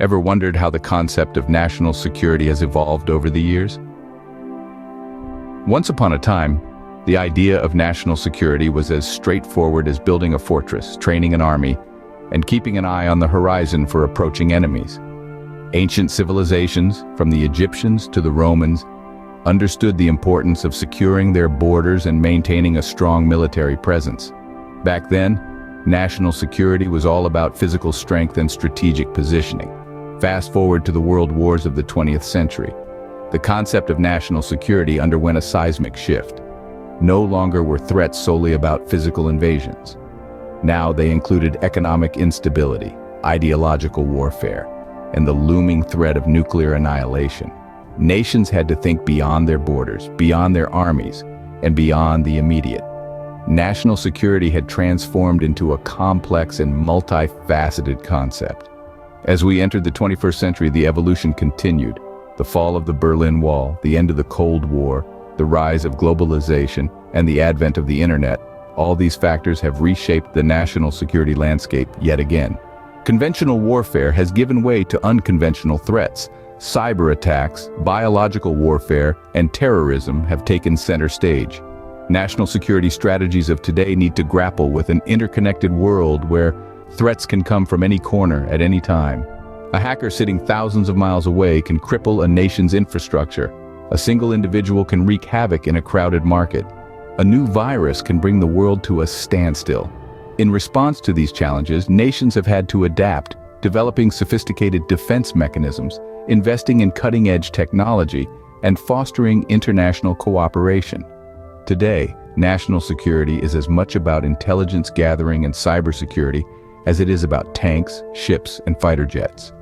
Ever wondered how the concept of national security has evolved over the years? Once upon a time, the idea of national security was as straightforward as building a fortress, training an army, and keeping an eye on the horizon for approaching enemies. Ancient civilizations, from the Egyptians to the Romans, understood the importance of securing their borders and maintaining a strong military presence. Back then, national security was all about physical strength and strategic positioning. Fast forward to the world wars of the 20th century. The concept of national security underwent a seismic shift. No longer were threats solely about physical invasions. Now they included economic instability, ideological warfare, and the looming threat of nuclear annihilation. Nations had to think beyond their borders, beyond their armies, and beyond the immediate. National security had transformed into a complex and multifaceted concept. As we entered the 21st century, the evolution continued. The fall of the Berlin Wall, the end of the Cold War, the rise of globalization, and the advent of the internet, all these factors have reshaped the national security landscape yet again. Conventional warfare has given way to unconventional threats. Cyber attacks, biological warfare, and terrorism have taken center stage. National security strategies of today need to grapple with an interconnected world where threats can come from any corner at any time. A hacker sitting thousands of miles away can cripple a nation's infrastructure. A single individual can wreak havoc in a crowded market. A new virus can bring the world to a standstill. In response to these challenges, nations have had to adapt, developing sophisticated defense mechanisms, investing in cutting-edge technology, and fostering international cooperation. Today, national security is as much about intelligence gathering and cybersecurity as it is about tanks, ships, and fighter jets.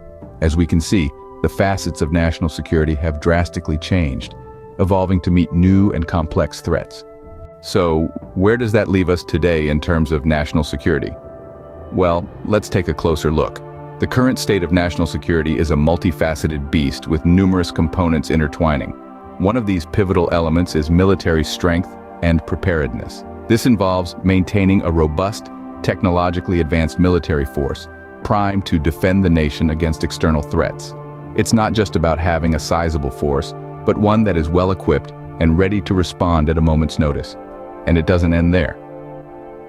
As we can see, the facets of national security have drastically changed, evolving to meet new and complex threats. So, where does that leave us today in terms of national security? Well, let's take a closer look. The current state of national security is a multifaceted beast with numerous components intertwining. One of these pivotal elements is military strength and preparedness. This involves maintaining a robust, technologically advanced military force, primed to defend the nation against external threats. It's not just about having a sizable force, but one that is well-equipped and ready to respond at a moment's notice. And it doesn't end there.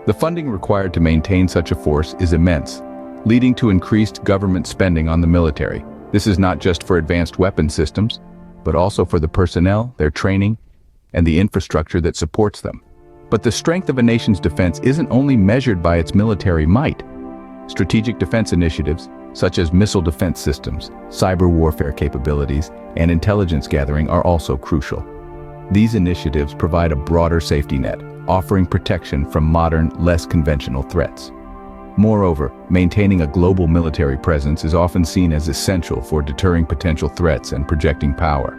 The funding required to maintain such a force is immense, leading to increased government spending on the military. This is not just for advanced weapon systems, but also for the personnel, their training, and the infrastructure that supports them. But the strength of a nation's defense isn't only measured by its military might. Strategic defense initiatives, such as missile defense systems, cyber warfare capabilities, and intelligence gathering are also crucial. These initiatives provide a broader safety net, offering protection from modern, less conventional threats. Moreover, maintaining a global military presence is often seen as essential for deterring potential threats and projecting power.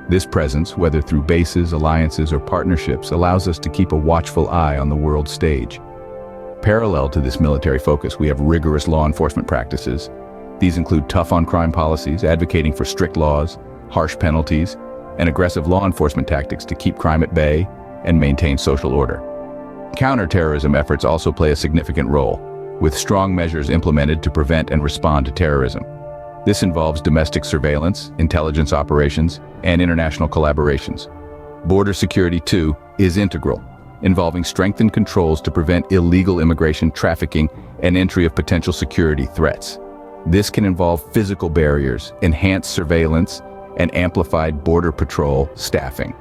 This presence, whether through bases, alliances, or partnerships, allows us to keep a watchful eye on the world stage. Parallel to this military focus, we have rigorous law enforcement practices. These include tough-on-crime policies, advocating for strict laws, harsh penalties, and aggressive law enforcement tactics to keep crime at bay and maintain social order. Counterterrorism efforts also play a significant role, with strong measures implemented to prevent and respond to terrorism. This involves domestic surveillance, intelligence operations, and international collaborations. Border security, too, is integral, involving strengthened controls to prevent illegal immigration, trafficking, and entry of potential security threats. This can involve physical barriers, enhanced surveillance, and amplified border patrol staffing.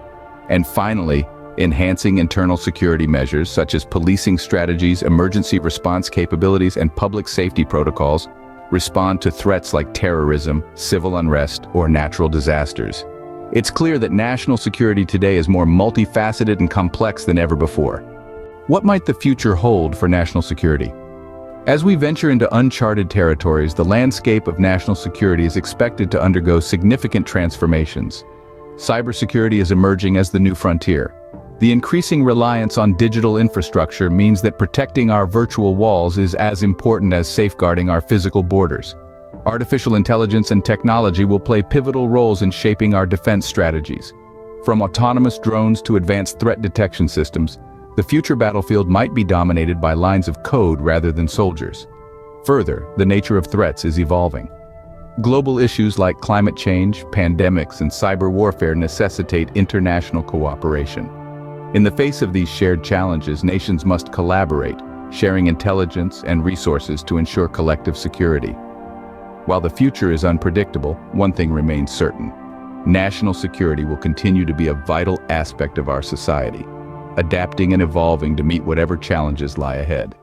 And finally, enhancing internal security measures such as policing strategies, emergency response capabilities, and public safety protocols respond to threats like terrorism, civil unrest, or natural disasters. It's clear that national security today is more multifaceted and complex than ever before. What might the future hold for national security? As we venture into uncharted territories, the landscape of national security is expected to undergo significant transformations. Cybersecurity is emerging as the new frontier. The increasing reliance on digital infrastructure means that protecting our virtual walls is as important as safeguarding our physical borders. Artificial intelligence and technology will play pivotal roles in shaping our defense strategies. From autonomous drones to advanced threat detection systems, the future battlefield might be dominated by lines of code rather than soldiers. Further, the nature of threats is evolving. Global issues like climate change, pandemics, and cyber warfare necessitate international cooperation. In the face of these shared challenges, nations must collaborate, sharing intelligence and resources to ensure collective security. While the future is unpredictable, one thing remains certain. National security will continue to be a vital aspect of our society, adapting and evolving to meet whatever challenges lie ahead.